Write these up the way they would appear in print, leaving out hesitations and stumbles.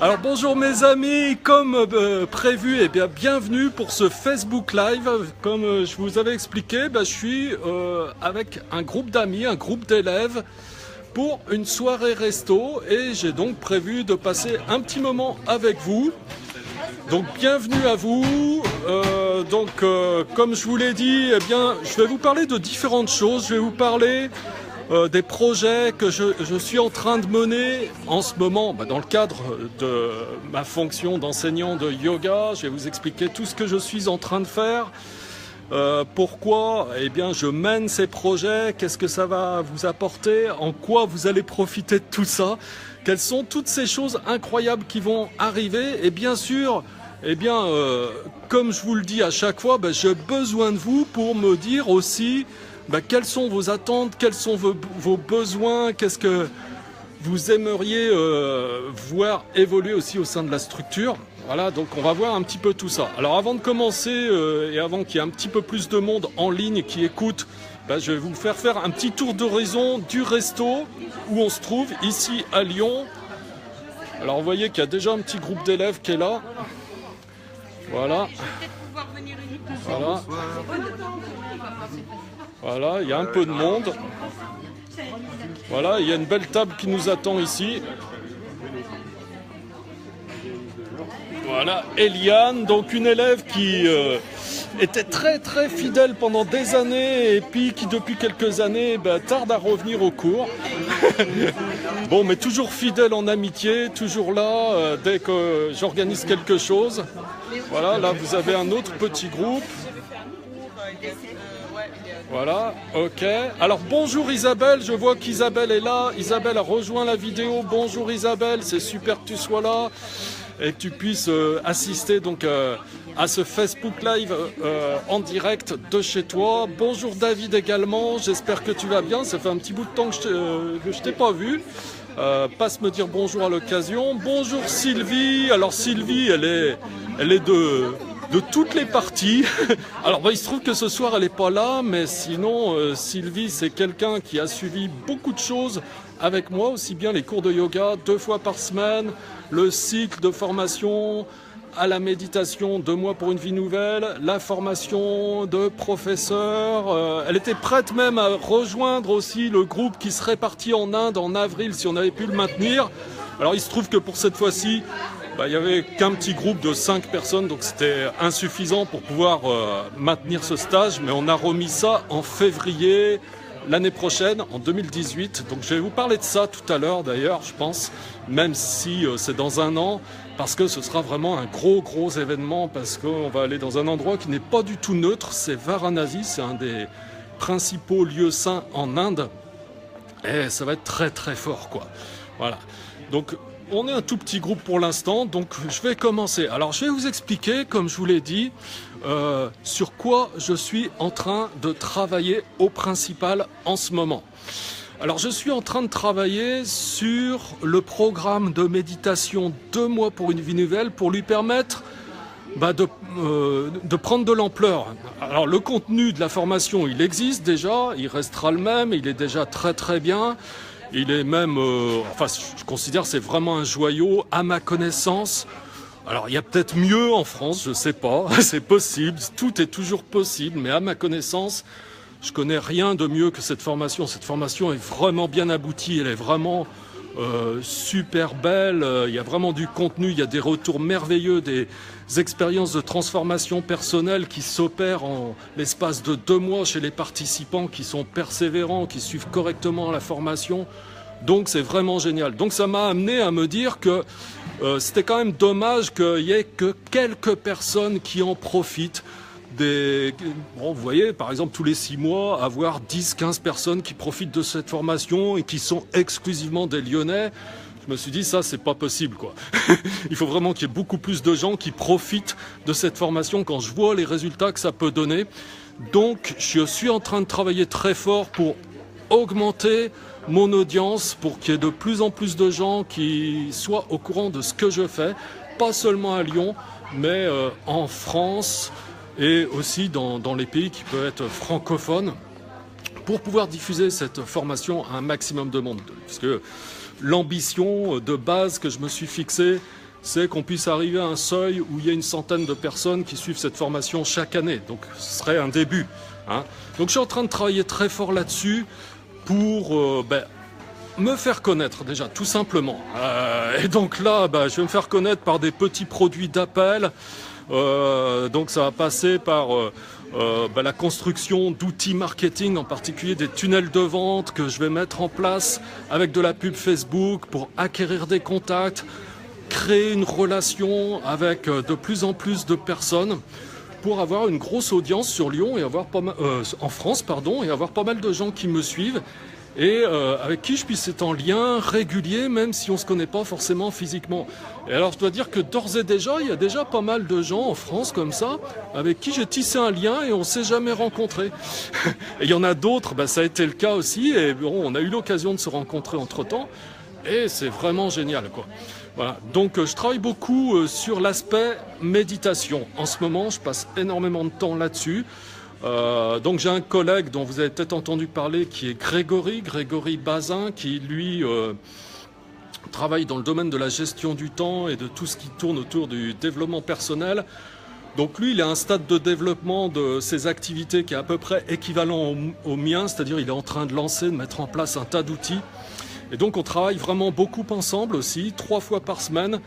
Alors bonjour mes amis, comme prévu, eh bien, bienvenue pour ce Facebook Live. Comme je vous avais expliqué, je suis avec un groupe d'amis, un groupe d'élèves pour une soirée resto et j'ai donc prévu de passer un petit moment avec vous. Donc bienvenue à vous. Comme je vous l'ai dit, eh bien, je vais vous parler de différentes choses. Je vais vous parler des projets que je suis en train de mener en ce moment dans le cadre de ma fonction d'enseignant de yoga. Je vais vous expliquer tout ce que je suis en train de faire. Pourquoi eh bien, je mène ces projets, qu'est-ce que ça va vous apporter, en quoi vous allez profiter de tout ça, quelles sont toutes ces choses incroyables qui vont arriver. Et bien sûr, comme je vous le dis à chaque fois, j'ai besoin de vous pour me dire aussi quelles sont vos attentes, quels sont vos besoins, qu'est-ce que vous aimeriez voir évoluer aussi au sein de la structure. Voilà, donc on va voir un petit peu tout ça. Alors avant de commencer et avant qu'il y ait un petit peu plus de monde en ligne qui écoute, je vais vous faire un petit tour d'horizon du resto où on se trouve ici à Lyon. Alors vous voyez qu'il y a déjà un petit groupe d'élèves qui est là. Voilà. Voilà. Voilà, il y a un peu de monde. Voilà, il y a une belle table qui nous attend ici. Voilà, Eliane, donc une élève qui était très très fidèle pendant des années et puis qui depuis quelques années tarde à revenir au cours. Bon, mais toujours fidèle en amitié, toujours là dès que j'organise quelque chose. Voilà, là vous avez un autre petit groupe. Voilà, ok. Alors bonjour Isabelle, je vois qu'Isabelle est là. Isabelle a rejoint la vidéo. Bonjour Isabelle, c'est super que tu sois là et que tu puisses assister donc à ce Facebook Live en direct de chez toi. Bonjour David également, j'espère que tu vas bien. Ça fait un petit bout de temps que je t'ai pas vu. Passe me dire bonjour à l'occasion. Bonjour Sylvie. Alors Sylvie, elle est de toutes les parties. Alors il se trouve que ce soir elle n'est pas là, mais sinon Sylvie c'est quelqu'un qui a suivi beaucoup de choses avec moi, aussi bien les cours de yoga 2 fois par semaine, le cycle de formation à la méditation 2 mois pour une vie nouvelle, la formation de professeur. Elle était prête même à rejoindre aussi le groupe qui serait parti en Inde en avril si on avait pu le maintenir. Alors il se trouve que pour cette fois-ci, il n'y avait qu'un petit groupe de 5 personnes, donc c'était insuffisant pour pouvoir maintenir ce stage, mais on a remis ça en février l'année prochaine, en 2018. Donc je vais vous parler de ça tout à l'heure d'ailleurs, je pense, même si c'est dans un an, parce que ce sera vraiment un gros événement, parce qu'on va aller dans un endroit qui n'est pas du tout neutre, c'est Varanasi, c'est un des principaux lieux saints en Inde, et ça va être très fort quoi. Voilà, donc on est un tout petit groupe pour l'instant, donc je vais commencer. Alors je vais vous expliquer, comme je vous l'ai dit, sur quoi je suis en train de travailler au principal en ce moment. Alors je suis en train de travailler sur le programme de méditation 2 mois pour une vie nouvelle pour lui permettre de prendre de l'ampleur. Alors le contenu de la formation, il existe déjà, il restera le même, il est déjà très bien. Il est même, je considère que c'est vraiment un joyau à ma connaissance. Alors il y a peut-être mieux en France, je sais pas, c'est possible, tout est toujours possible, mais à ma connaissance, je connais rien de mieux que cette formation. Cette formation est vraiment bien aboutie, elle est vraiment super belle, il y a vraiment du contenu, il y a des retours merveilleux, des expériences de transformation personnelle qui s'opèrent en l'espace de 2 mois chez les participants qui sont persévérants, qui suivent correctement la formation. Donc c'est vraiment génial. Donc ça m'a amené à me dire que c'était quand même dommage qu'il n'y ait que quelques personnes qui en profitent. Vous voyez, par exemple, tous les 6 mois, avoir 10-15 personnes qui profitent de cette formation et qui sont exclusivement des Lyonnais. Je me suis dit, ça, c'est pas possible, quoi. Il faut vraiment qu'il y ait beaucoup plus de gens qui profitent de cette formation quand je vois les résultats que ça peut donner. Donc, je suis en train de travailler très fort pour augmenter mon audience, pour qu'il y ait de plus en plus de gens qui soient au courant de ce que je fais, pas seulement à Lyon, mais en France et aussi dans les pays qui peuvent être francophones, pour pouvoir diffuser cette formation à un maximum de monde. Puisque l'ambition de base que je me suis fixée, c'est qu'on puisse arriver à un seuil où il y a une centaine de personnes qui suivent cette formation chaque année. Donc ce serait un début. Hein. Donc je suis en train de travailler très fort là-dessus pour me faire connaître déjà, tout simplement. Et donc là, je vais me faire connaître par des petits produits d'appel. Donc ça va passer par la construction d'outils marketing, en particulier des tunnels de vente que je vais mettre en place avec de la pub Facebook pour acquérir des contacts, créer une relation avec de plus en plus de personnes pour avoir une grosse audience sur Lyon et avoir en France, et avoir pas mal de gens qui me suivent et avec qui je puisse être en lien régulier, même si on ne se connaît pas forcément physiquement. Et alors je dois dire que d'ores et déjà, il y a déjà pas mal de gens en France comme ça, avec qui j'ai tissé un lien et on ne s'est jamais rencontrés. Et il y en a d'autres, ça a été le cas aussi, et bon, on a eu l'occasion de se rencontrer entre-temps, et c'est vraiment génial, quoi. Voilà. Donc je travaille beaucoup sur l'aspect méditation. En ce moment, je passe énormément de temps là-dessus. Donc j'ai un collègue dont vous avez peut-être entendu parler qui est Grégory Bazin, qui lui travaille dans le domaine de la gestion du temps et de tout ce qui tourne autour du développement personnel. Donc lui, il est à un stade de développement de ses activités qui est à peu près équivalent au mien, c'est-à-dire il est en train de mettre en place un tas d'outils. Et donc on travaille vraiment beaucoup ensemble aussi, 3 fois par semaine,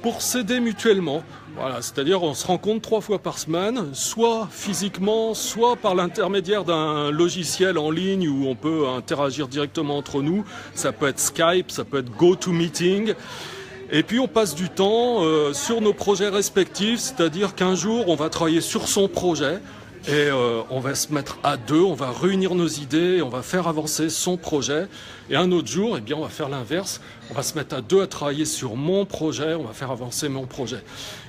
pour s'aider mutuellement. Voilà, c'est-à-dire on se rencontre 3 fois par semaine, soit physiquement, soit par l'intermédiaire d'un logiciel en ligne où on peut interagir directement entre nous. Ça peut être Skype, ça peut être GoToMeeting. Et puis on passe du temps sur nos projets respectifs, c'est-à-dire qu'un jour on va travailler sur son projet, et on va se mettre à deux, on va réunir nos idées, on va faire avancer son projet. Et un autre jour, on va faire l'inverse. On va se mettre à deux à travailler sur mon projet, on va faire avancer mon projet.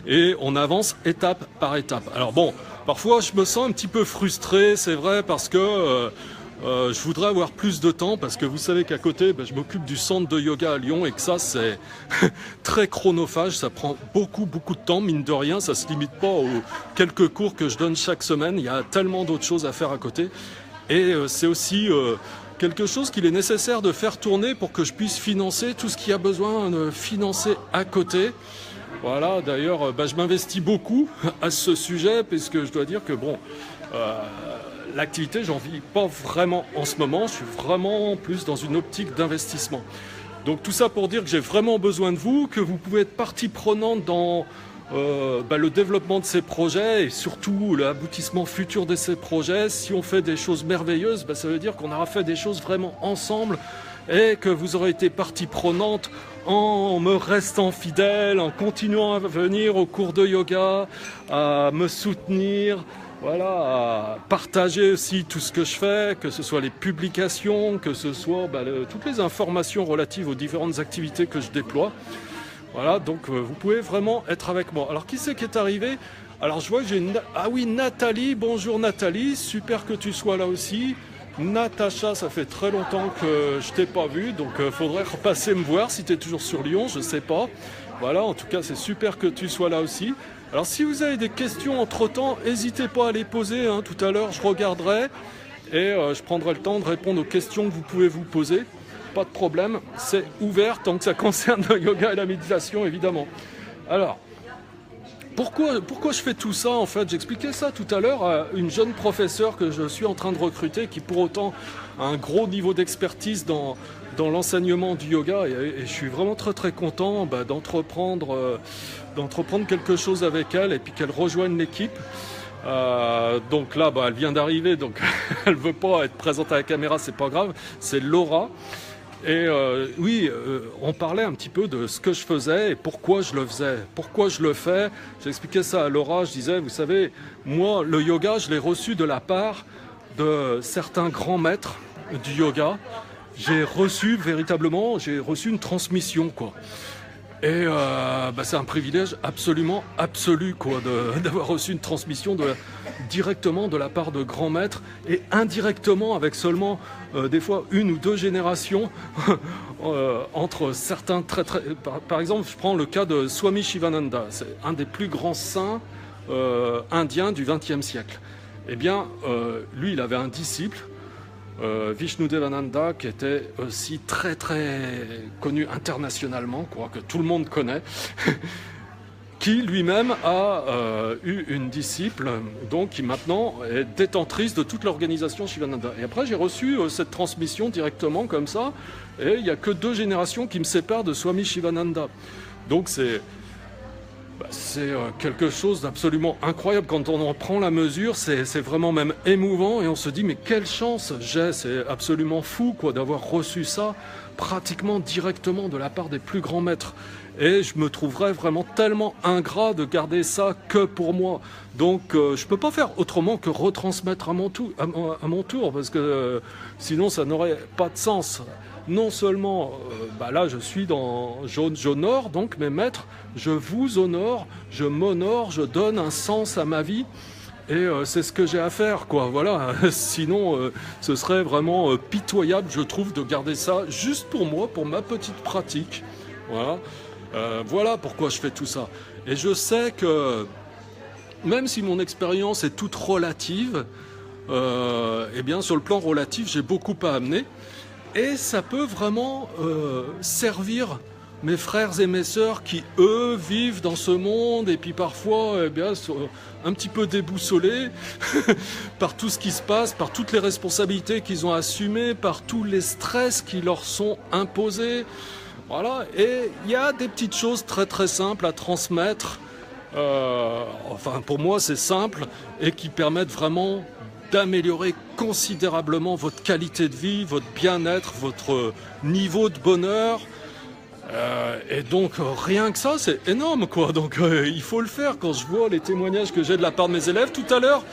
Et on avance étape par étape. Alors bon, parfois je me sens un petit peu frustré, c'est vrai, parce que je voudrais avoir plus de temps, parce que vous savez qu'à côté, je m'occupe du centre de yoga à Lyon et que ça, c'est très chronophage, ça prend beaucoup de temps, mine de rien, ça se limite pas aux quelques cours que je donne chaque semaine, il y a tellement d'autres choses à faire à côté. Et c'est aussi quelque chose qu'il est nécessaire de faire tourner pour que je puisse financer tout ce qu'il y a besoin de financer à côté. Voilà, d'ailleurs, je m'investis beaucoup à ce sujet, puisque je dois dire que l'activité, j'en vis pas vraiment en ce moment, je suis vraiment plus dans une optique d'investissement. Donc tout ça pour dire que j'ai vraiment besoin de vous, que vous pouvez être partie prenante dans le développement de ces projets et surtout l'aboutissement futur de ces projets. Si on fait des choses merveilleuses, ça veut dire qu'on aura fait des choses vraiment ensemble et que vous aurez été partie prenante en me restant fidèle, en continuant à venir aux cours de yoga, à me soutenir, voilà, à partager aussi tout ce que je fais, que ce soit les publications, que ce soit toutes les informations relatives aux différentes activités que je déploie. Voilà, donc vous pouvez vraiment être avec moi. Alors qui c'est qui est arrivé? Alors je vois que j'ai Nathalie, bonjour Nathalie, super que tu sois là aussi. Natacha, ça fait très longtemps que je t'ai pas vu, donc faudrait repasser me voir si tu es toujours sur Lyon, je sais pas. Voilà, en tout cas c'est super que tu sois là aussi. Alors si vous avez des questions entre-temps, n'hésitez pas à les poser, hein. Tout à l'heure je regarderai et je prendrai le temps de répondre aux questions que vous pouvez vous poser. Pas de problème, c'est ouvert tant que ça concerne le yoga et la méditation évidemment. Alors, pourquoi je fais tout ça en fait? J'expliquais ça tout à l'heure à une jeune professeure que je suis en train de recruter qui pour autant a un gros niveau d'expertise dans l'enseignement du yoga et je suis vraiment très content d'entreprendre quelque chose avec elle et puis qu'elle rejoigne l'équipe. Donc là elle vient d'arriver, donc elle veut pas être présente à la caméra, c'est pas grave, c'est Laura. Et on parlait un petit peu de ce que je faisais et pourquoi je le faisais, pourquoi je le fais. J'expliquais ça à Laura, je disais, vous savez, moi, le yoga, je l'ai reçu de la part de certains grands maîtres du yoga. J'ai reçu une transmission, quoi. Et c'est un privilège absolument absolu, quoi, d'avoir reçu une transmission directement de la part de grands maîtres et indirectement avec seulement des fois 1 ou 2 générations entre certains par exemple, je prends le cas de Swami Shivananda, c'est un des plus grands saints indiens du XXe siècle. Eh bien, lui, il avait un disciple Vishnudevananda, qui était aussi très très connu internationalement, quoi, que tout le monde connaît, qui lui-même a eu une disciple, donc qui maintenant est détentrice de toute l'organisation Shivananda. Et après j'ai reçu cette transmission directement comme ça, et il n'y a que 2 générations qui me séparent de Swami Shivananda. Donc c'est quelque chose d'absolument incroyable. Quand on en prend la mesure, c'est vraiment même émouvant, et on se dit mais quelle chance j'ai, c'est absolument fou quoi, d'avoir reçu ça pratiquement directement de la part des plus grands maîtres. Et je me trouverais vraiment tellement ingrat de garder ça que pour moi. Donc je peux pas faire autrement que retransmettre à mon tour, parce que sinon ça n'aurait pas de sens. Non seulement, là je suis j'honore donc mes maîtres, je vous honore, je m'honore, je donne un sens à ma vie. Et c'est ce que j'ai à faire, quoi. Voilà. Sinon, ce serait vraiment pitoyable, je trouve, de garder ça juste pour moi, pour ma petite pratique. Voilà. Voilà pourquoi je fais tout ça. Et je sais que même si mon expérience est toute relative, eh bien sur le plan relatif, j'ai beaucoup à amener. Et ça peut vraiment servir mes frères et mes sœurs qui, eux, vivent dans ce monde et puis parfois, eh bien, sont un petit peu déboussolés par tout ce qui se passe, par toutes les responsabilités qu'ils ont assumées, par tous les stress qui leur sont imposés. Voilà, et il y a des petites choses très très simples à transmettre, enfin pour moi c'est simple, et qui permettent vraiment d'améliorer considérablement votre qualité de vie, votre bien-être, votre niveau de bonheur. Et donc rien que ça c'est énorme quoi, donc il faut le faire. Quand je vois les témoignages que j'ai de la part de mes élèves, tout à l'heure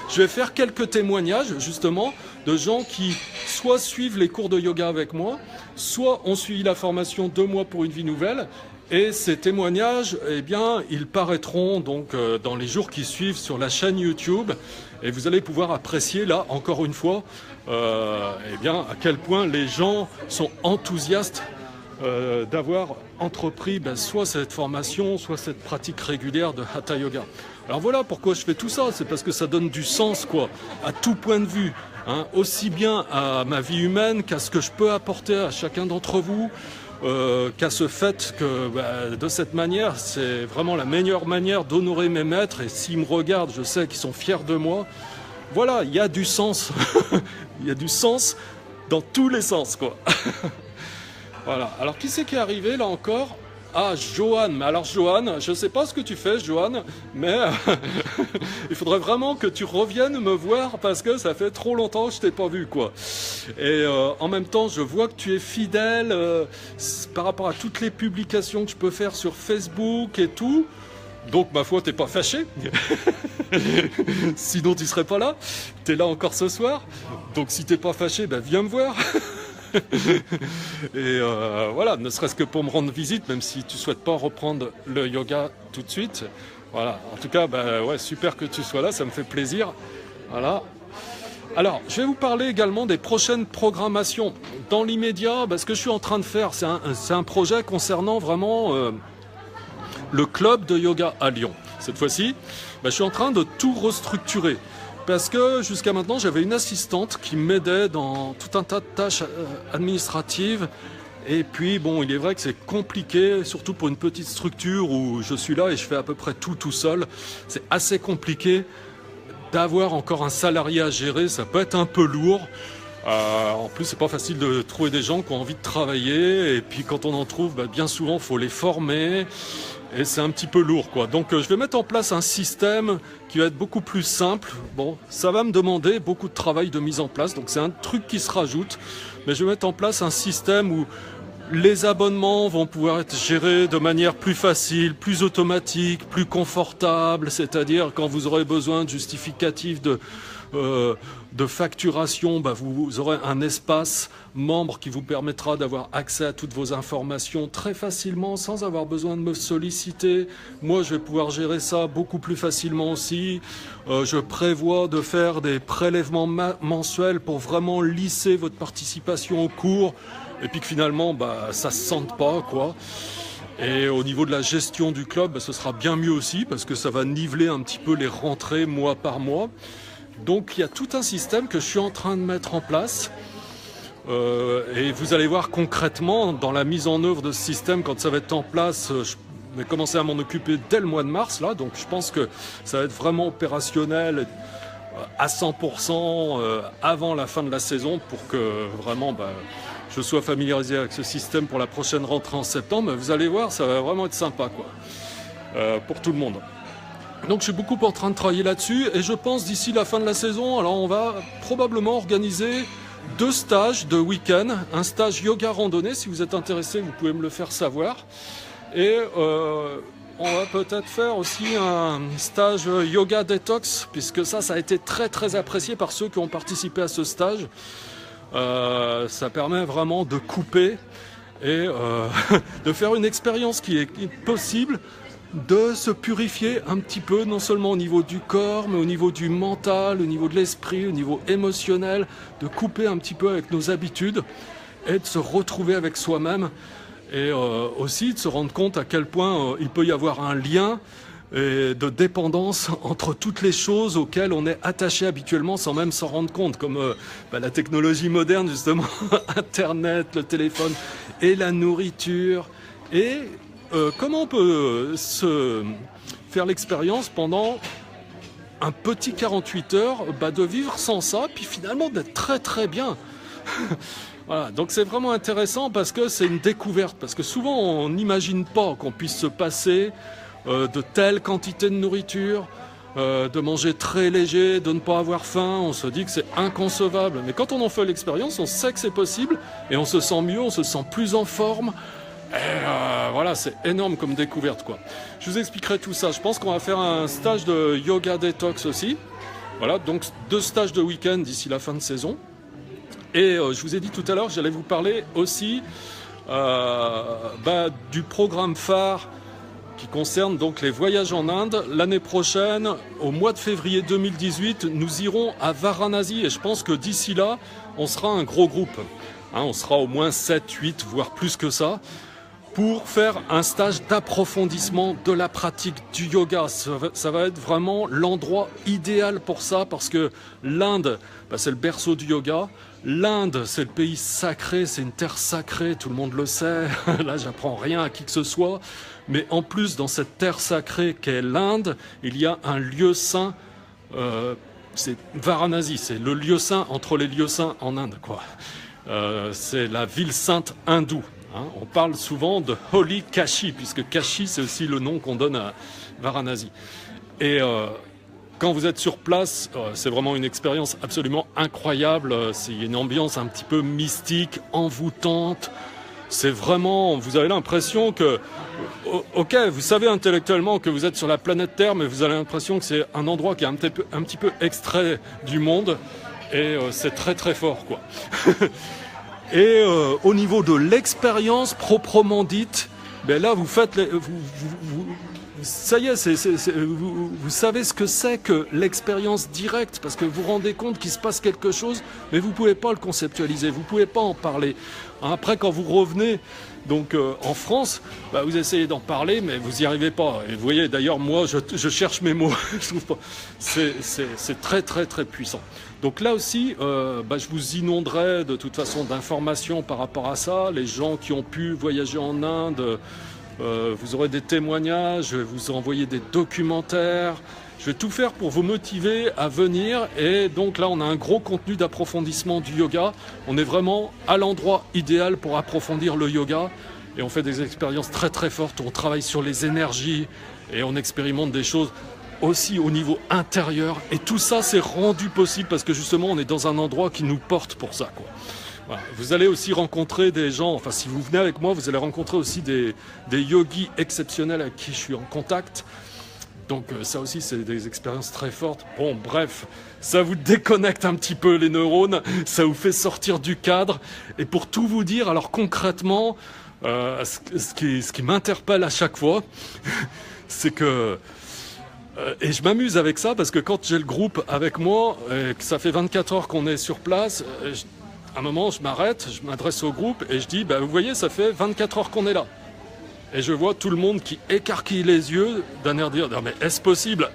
je vais faire quelques témoignages justement de gens qui soit suivent les cours de yoga avec moi, soit ont suivi la formation 2 mois pour une vie nouvelle. Et ces témoignages, eh bien, ils paraîtront donc dans les jours qui suivent sur la chaîne YouTube, et vous allez pouvoir apprécier là encore une fois eh bien, à quel point les gens sont enthousiastes d'avoir entrepris soit cette formation, soit cette pratique régulière de Hatha Yoga. Alors voilà pourquoi je fais tout ça, c'est parce que ça donne du sens quoi, à tout point de vue, hein, aussi bien à ma vie humaine qu'à ce que je peux apporter à chacun d'entre vous, qu'à ce fait que de cette manière, c'est vraiment la meilleure manière d'honorer mes maîtres, et s'ils me regardent, je sais qu'ils sont fiers de moi. Voilà, il y a du sens, il y a du sens dans tous les sens quoi. Voilà. Alors, qui c'est qui est arrivé, là, encore? Ah, Johan. Mais alors, Johan, je ne sais pas ce que tu fais, Johan, mais il faudrait vraiment que tu reviennes me voir parce que ça fait trop longtemps que je t'ai pas vu, quoi. Et en même temps, je vois que tu es fidèle par rapport à toutes les publications que je peux faire sur Facebook et tout. Donc, ma foi, t'es pas fâché. Sinon, tu serais pas là. T'es là encore ce soir. Donc, si t'es pas fâché, viens me voir. Et voilà, ne serait-ce que pour me rendre visite, même si tu souhaites pas reprendre le yoga tout de suite. Voilà, en tout cas, ouais, super que tu sois là, ça me fait plaisir. Voilà. Alors, je vais vous parler également des prochaines programmations. Dans l'immédiat, ce que je suis en train de faire, c'est un projet concernant vraiment le club de yoga à Lyon. Cette fois-ci, je suis en train de tout restructurer. Parce que jusqu'à maintenant, j'avais une assistante qui m'aidait dans tout un tas de tâches administratives. Et puis, bon, il est vrai que c'est compliqué, surtout pour une petite structure où je suis là et je fais à peu près tout seul. C'est assez compliqué d'avoir encore un salarié à gérer, ça peut être un peu lourd. En plus, c'est pas facile de trouver des gens qui ont envie de travailler. Et puis, quand on en trouve, bien souvent, il faut les former. Et c'est un petit peu lourd, quoi. Donc, je vais mettre en place un système qui va être beaucoup plus simple. Bon, ça va me demander beaucoup de travail de mise en place. Donc, c'est un truc qui se rajoute. Mais je vais mettre en place un système où les abonnements vont pouvoir être gérés de manière plus facile, plus automatique, plus confortable. C'est-à-dire, quand vous aurez besoin de justificatifs de facturation, vous aurez un espace membre qui vous permettra d'avoir accès à toutes vos informations très facilement sans avoir besoin de me solliciter. Moi, je vais pouvoir gérer ça beaucoup plus facilement aussi. Je prévois de faire des prélèvements mensuels pour vraiment lisser votre participation au cours et puis que finalement, ça se sente pas, quoi. Et au niveau de la gestion du club, ce sera bien mieux aussi parce que ça va niveler un petit peu les rentrées mois par mois. Donc il y a tout un système que je suis en train de mettre en place. Et vous allez voir concrètement dans la mise en œuvre de ce système, quand ça va être en place, je vais commencer à m'en occuper dès le mois de mars là, donc je pense que ça va être vraiment opérationnel à 100% avant la fin de la saison pour que vraiment je sois familiarisé avec ce système pour la prochaine rentrée en septembre. Vous allez voir, ça va vraiment être sympa quoi, pour tout le monde. Donc je suis beaucoup en train de travailler là-dessus et je pense d'ici la fin de la saison, alors on va probablement organiser 2 stages de week-end, un stage yoga randonnée, si vous êtes intéressé, vous pouvez me le faire savoir. Et on va peut-être faire aussi un stage yoga détox, puisque ça a été très très apprécié par ceux qui ont participé à ce stage. Ça permet vraiment de couper et de faire une expérience qui est possible, de se purifier un petit peu, non seulement au niveau du corps, mais au niveau du mental, au niveau de l'esprit, au niveau émotionnel, de couper un petit peu avec nos habitudes et de se retrouver avec soi-même et aussi de se rendre compte à quel point il peut y avoir un lien et de dépendance entre toutes les choses auxquelles on est attaché habituellement sans même s'en rendre compte, comme la technologie moderne justement, Internet, le téléphone et la nourriture et comment on peut se faire l'expérience pendant un petit 48 heures de vivre sans ça, puis finalement d'être très très bien. Voilà, donc c'est vraiment intéressant parce que c'est une découverte, parce que souvent on n'imagine pas qu'on puisse se passer de telle quantité de nourriture, de manger très léger, de ne pas avoir faim, on se dit que c'est inconcevable. Mais quand on en fait l'expérience, on sait que c'est possible et on se sent mieux, on se sent plus en forme. Et voilà, c'est énorme comme découverte quoi. Je vous expliquerai tout ça. Je pense qu'on va faire un stage de yoga détox aussi. Voilà, donc 2 stages de week-end d'ici la fin de saison. Et je vous ai dit tout à l'heure, j'allais vous parler aussi du programme phare qui concerne donc les voyages en Inde. L'année prochaine, au mois de février 2018, nous irons à Varanasi et je pense que d'ici là, on sera un gros groupe. On sera au moins 7, 8, voire plus que ça, pour faire un stage d'approfondissement de la pratique du yoga. Ça va être vraiment l'endroit idéal pour ça, parce que l'Inde, c'est le berceau du yoga. L'Inde, c'est le pays sacré, c'est une terre sacrée, tout le monde le sait. Là, j'apprends rien à qui que ce soit. Mais en plus, dans cette terre sacrée qu'est l'Inde, il y a un lieu saint. C'est Varanasi, c'est le lieu saint entre les lieux saints en Inde, quoi. C'est la ville sainte hindoue. On parle souvent de Holy Kashi, puisque Kashi, c'est aussi le nom qu'on donne à Varanasi. Et quand vous êtes sur place, c'est vraiment une expérience absolument incroyable. C'est une ambiance un petit peu mystique, envoûtante. C'est vraiment, vous avez l'impression que, ok, vous savez intellectuellement que vous êtes sur la planète Terre, mais vous avez l'impression que c'est un endroit qui est un petit peu extrait du monde. Et c'est très très fort, quoi. Et au niveau de l'expérience proprement dite, là vous faites, ça y est, vous savez ce que c'est que l'expérience directe, parce que vous vous rendez compte qu'il se passe quelque chose, mais vous ne pouvez pas le conceptualiser, vous ne pouvez pas en parler. Après, quand vous revenez donc en France, vous essayez d'en parler, mais vous n'y arrivez pas. Et vous voyez, d'ailleurs, moi, je cherche mes mots. Je trouve pas. C'est très, très, très puissant. Donc là aussi, je vous inonderai de toute façon d'informations par rapport à ça. Les gens qui ont pu voyager en Inde, vous aurez des témoignages, je vais vous envoyer des documentaires. Je vais tout faire pour vous motiver à venir. Et donc là, on a un gros contenu d'approfondissement du yoga. On est vraiment à l'endroit idéal pour approfondir le yoga. Et on fait des expériences très très fortes. On travaille sur les énergies et on expérimente des choses aussi au niveau intérieur. Et tout ça, c'est rendu possible parce que justement, on est dans un endroit qui nous porte pour ça, quoi. Voilà. Vous allez aussi rencontrer des gens, enfin si vous venez avec moi, vous allez rencontrer aussi des yogis exceptionnels avec qui je suis en contact. Donc ça aussi, c'est des expériences très fortes. Bon, bref, ça vous déconnecte un petit peu les neurones, ça vous fait sortir du cadre. Et pour tout vous dire, alors concrètement, ce qui m'interpelle à chaque fois, c'est que... et je m'amuse avec ça, parce que quand j'ai le groupe avec moi, et que ça fait 24 heures qu'on est sur place, à un moment, je m'arrête, je m'adresse au groupe et je dis, vous voyez, ça fait 24 heures qu'on est là. Et je vois tout le monde qui écarquille les yeux d'un air de dire « Mais est-ce possible ?»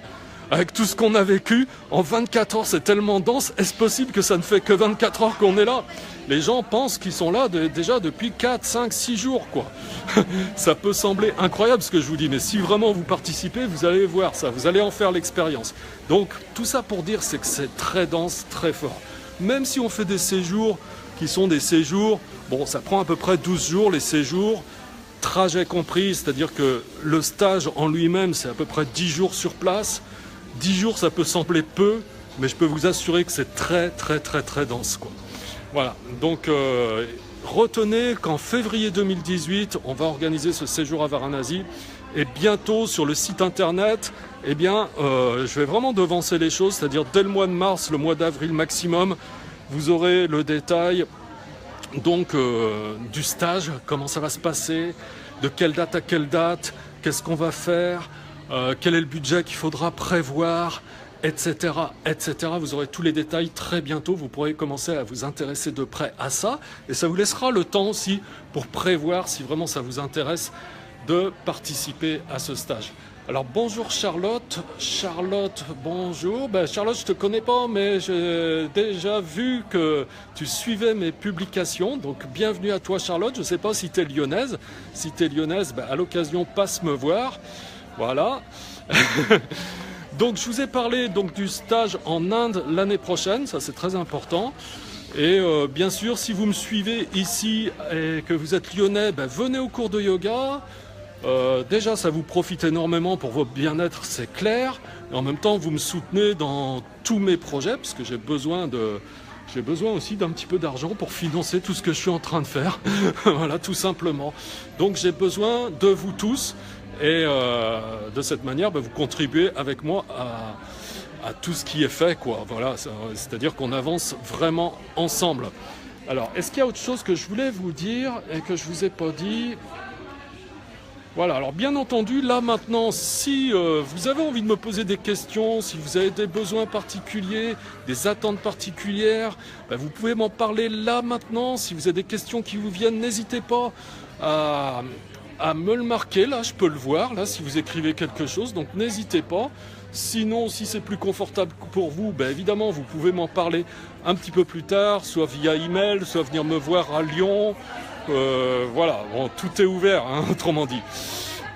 avec tout ce qu'on a vécu, en 24 heures c'est tellement dense, est-ce possible que ça ne fait que 24 heures qu'on est là? Les gens pensent qu'ils sont là déjà depuis 4, 5, 6 jours, quoi. Ça peut sembler incroyable ce que je vous dis, mais si vraiment vous participez, vous allez voir ça, vous allez en faire l'expérience. Donc tout ça pour dire, c'est que c'est très dense, très fort. Même si on fait des séjours qui sont des séjours, bon, ça prend à peu près 12 jours les séjours, trajet compris, c'est-à-dire que le stage en lui-même, c'est à peu près 10 jours sur place. 10 jours, ça peut sembler peu, mais je peux vous assurer que c'est très, très, très, très dense, quoi. Voilà, donc retenez qu'en février 2018, on va organiser ce séjour à Varanasi. Et bientôt, sur le site internet, eh bien, je vais vraiment devancer les choses, c'est-à-dire dès le mois de mars, le mois d'avril maximum, vous aurez le détail donc du stage, comment ça va se passer, de quelle date à quelle date, qu'est-ce qu'on va faire, quel est le budget qu'il faudra prévoir, etc., etc. Vous aurez tous les détails très bientôt, vous pourrez commencer à vous intéresser de près à ça, et ça vous laissera le temps aussi pour prévoir, si vraiment ça vous intéresse, de participer à ce stage. Alors bonjour Charlotte, bonjour. Ben, Charlotte, je te connais pas, mais j'ai déjà vu que tu suivais mes publications, donc bienvenue à toi Charlotte. Je ne sais pas si tu es lyonnaise, si tu es lyonnaise, ben, à l'occasion passe me voir, voilà. Donc je vous ai parlé donc, du stage en Inde l'année prochaine, ça c'est très important. Et bien sûr, si vous me suivez ici et que vous êtes lyonnais, ben, venez au cours de yoga. Déjà, ça vous profite énormément pour votre bien-être, c'est clair. Et en même temps, vous me soutenez dans tous mes projets, parce que j'ai besoin aussi d'un petit peu d'argent pour financer tout ce que je suis en train de faire. Voilà, tout simplement. Donc, j'ai besoin de vous tous. Et de cette manière, vous contribuez avec moi à tout ce qui est fait, quoi. Voilà, c'est-à-dire qu'on avance vraiment ensemble. Alors, est-ce qu'il y a autre chose que je voulais vous dire et que je vous ai pas dit ? Voilà, alors bien entendu, là maintenant, si vous avez envie de me poser des questions, si vous avez des besoins particuliers, des attentes particulières, vous pouvez m'en parler là maintenant. Si vous avez des questions qui vous viennent, n'hésitez pas à me le marquer, là je peux le voir, là si vous écrivez quelque chose, donc n'hésitez pas. Sinon, si c'est plus confortable pour vous, évidemment, vous pouvez m'en parler un petit peu plus tard, soit via email, soit venir me voir à Lyon. Voilà, bon, tout est ouvert, hein, autrement dit.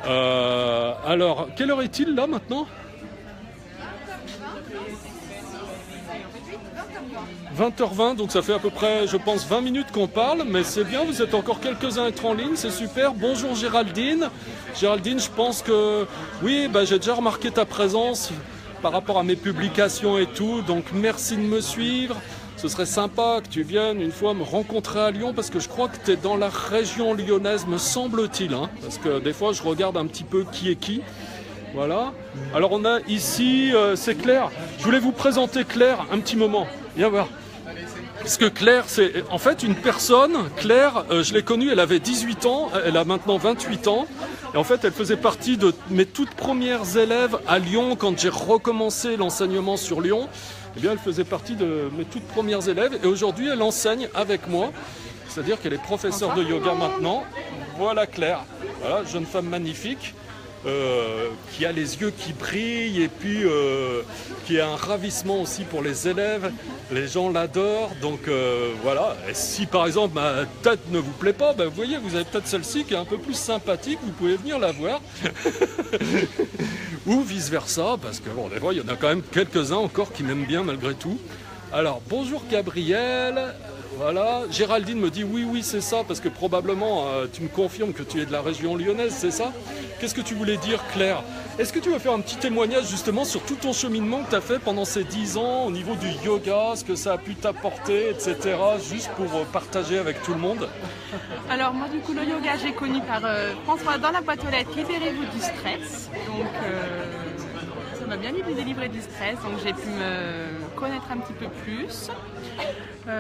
Alors, quelle heure est-il là maintenant ? 20h20, donc ça fait à peu près, je pense, 20 minutes qu'on parle, mais c'est bien, vous êtes encore quelques-uns à être en ligne, c'est super. Bonjour Géraldine. Géraldine, je pense que, oui, j'ai déjà remarqué ta présence par rapport à mes publications et tout, donc merci de me suivre. Ce serait sympa que tu viennes une fois me rencontrer à Lyon, parce que je crois que tu es dans la région lyonnaise, me semble-t-il, hein, parce que des fois je regarde un petit peu qui est qui. Voilà. Alors on a ici, c'est Claire. Je voulais vous présenter Claire un petit moment. Viens voir. Parce que Claire, c'est en fait une personne, Claire, je l'ai connue, elle avait 18 ans, elle a maintenant 28 ans. Et en fait, elle faisait partie de mes toutes premières élèves à Lyon quand j'ai recommencé l'enseignement sur Lyon. Eh bien, elle faisait partie de mes toutes premières élèves et aujourd'hui, elle enseigne avec moi. C'est-à-dire qu'elle est professeure de yoga maintenant. Voilà Claire, voilà, jeune femme magnifique. Qui a les yeux qui brillent et puis qui a un ravissement aussi pour les élèves. Les gens l'adorent, donc voilà. Et si par exemple ma tête ne vous plaît pas, vous voyez, vous avez peut-être celle-ci qui est un peu plus sympathique, vous pouvez venir la voir. Ou vice-versa, parce que bon, des fois, il y en a quand même quelques-uns encore qui m'aiment bien malgré tout. Alors, bonjour Gabriel. Voilà, Géraldine me dit oui, c'est ça, parce que probablement tu me confirmes que tu es de la région lyonnaise, c'est ça? Qu'est-ce que tu voulais dire, Claire? Est-ce que tu veux faire un petit témoignage justement sur tout ton cheminement que tu as fait pendant ces 10 ans au niveau du yoga, ce que ça a pu t'apporter, etc., juste pour partager avec tout le monde? Alors moi du coup le yoga j'ai connu par François dans la boîte aux lettres, libérez-vous du stress. Donc ça m'a bien délivré du stress, donc j'ai pu me connaître un petit peu plus.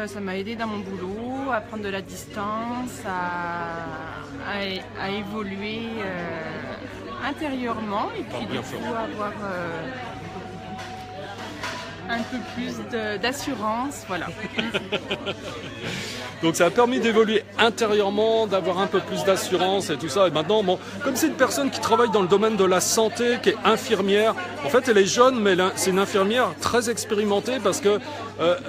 Ça m'a aidé dans mon boulot, à prendre de la distance, à évoluer intérieurement et puis du coup avoir un peu plus d'assurance, voilà. Donc ça a permis d'évoluer intérieurement, d'avoir un peu plus d'assurance et tout ça. Et maintenant, bon, comme c'est une personne qui travaille dans le domaine de la santé, qui est infirmière, en fait elle est jeune, mais c'est une infirmière très expérimentée parce que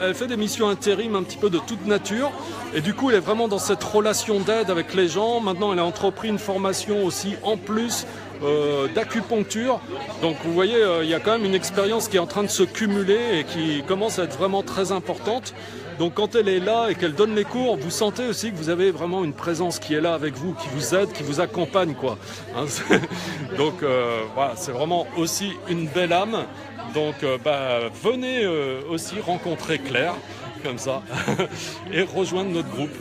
elle fait des missions intérim un petit peu de toute nature. Et du coup, elle est vraiment dans cette relation d'aide avec les gens. Maintenant, elle a entrepris une formation aussi en plus d'acupuncture. Donc vous voyez, il y a quand même une expérience qui est en train de se cumuler et qui commence à être vraiment très importante. Donc quand elle est là et qu'elle donne les cours, vous sentez aussi que vous avez vraiment une présence qui est là avec vous, qui vous aide, qui vous accompagne, quoi. Hein, donc voilà, c'est vraiment aussi une belle âme. Donc venez aussi rencontrer Claire, comme ça, et rejoindre notre groupe.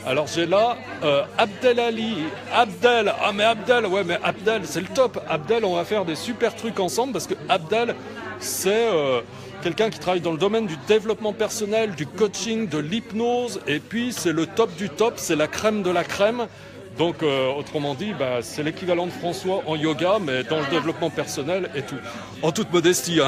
Alors j'ai là Abdel Ali, Abdel, ouais mais Abdel c'est le top. Abdel, on va faire des super trucs ensemble parce que Abdel c'est quelqu'un qui travaille dans le domaine du développement personnel, du coaching, de l'hypnose, et puis c'est le top du top, c'est la crème de la crème. Donc autrement dit, c'est l'équivalent de François en yoga, mais dans le développement personnel et tout. En toute modestie, hein.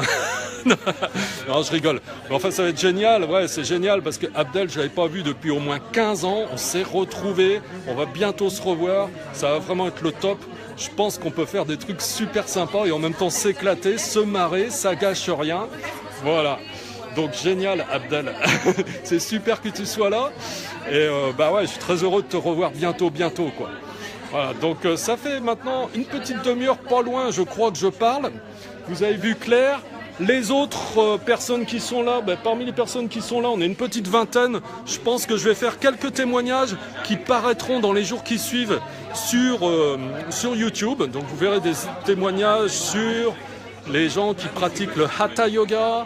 Non, je rigole. Mais enfin, ça va être génial. Ouais, c'est génial parce que Abdel, je l'avais pas vu depuis au moins 15 ans. On s'est retrouvés. On va bientôt se revoir. Ça va vraiment être le top. Je pense qu'on peut faire des trucs super sympas et en même temps s'éclater, se marrer, ça gâche rien. Voilà. Donc génial, Abdel. C'est super que tu sois là. Et ouais, je suis très heureux de te revoir bientôt, quoi. Voilà. Donc ça fait maintenant une petite demi-heure, pas loin, je crois que je parle. Vous avez vu Claire. Les autres personnes qui sont là, parmi les personnes qui sont là, on est une petite vingtaine. Je pense que je vais faire quelques témoignages qui paraîtront dans les jours qui suivent sur YouTube. Donc vous verrez des témoignages sur les gens qui pratiquent le Hatha Yoga.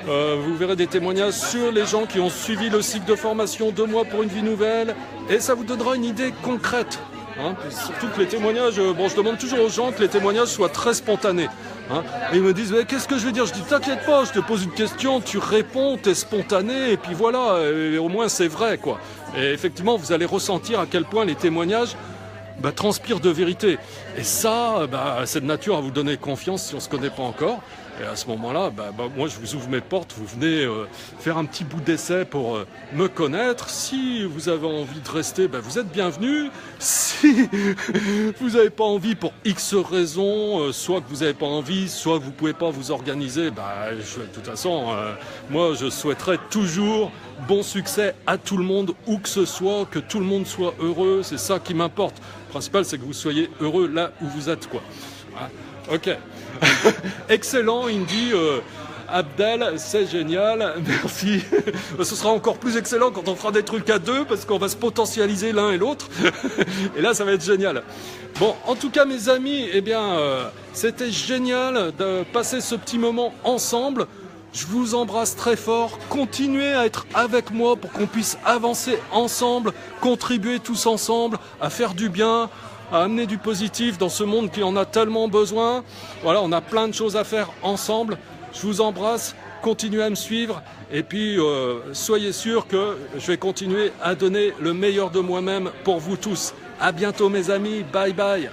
Vous verrez des témoignages sur les gens qui ont suivi le cycle de formation 2 mois pour une vie nouvelle. Et ça vous donnera une idée concrète. Hein, surtout que les témoignages, je demande toujours aux gens que les témoignages soient très spontanés. Hein, et ils me disent, mais qu'est-ce que je vais dire? Je dis, t'inquiète pas, je te pose une question, tu réponds, t'es spontané, et puis voilà, et au moins c'est vrai, quoi. Et effectivement, vous allez ressentir à quel point les témoignages transpirent de vérité. Et ça, c'est de nature à vous donner confiance si on ne se connaît pas encore. Et à ce moment-là, moi je vous ouvre mes portes, vous venez faire un petit bout d'essai pour me connaître. Si vous avez envie de rester, vous êtes bienvenus. Si vous n'avez pas envie pour X raisons, soit que vous n'avez pas envie, soit que vous ne pouvez pas vous organiser, de toute façon, moi je souhaiterais toujours bon succès à tout le monde, où que ce soit, que tout le monde soit heureux, c'est ça qui m'importe. Le principal, c'est que vous soyez heureux là où vous êtes, quoi. Hein, ok. Excellent, il me dit Abdel, c'est génial, merci. Ce sera encore plus excellent quand on fera des trucs à deux parce qu'on va se potentialiser l'un et l'autre. Et là, ça va être génial. Bon, en tout cas, mes amis, c'était génial de passer ce petit moment ensemble. Je vous embrasse très fort. Continuez à être avec moi pour qu'on puisse avancer ensemble, contribuer tous ensemble à faire du bien, à amener du positif dans ce monde qui en a tellement besoin. Voilà, on a plein de choses à faire ensemble. Je vous embrasse, continuez à me suivre et puis soyez sûrs que je vais continuer à donner le meilleur de moi-même pour vous tous. À bientôt mes amis, bye bye.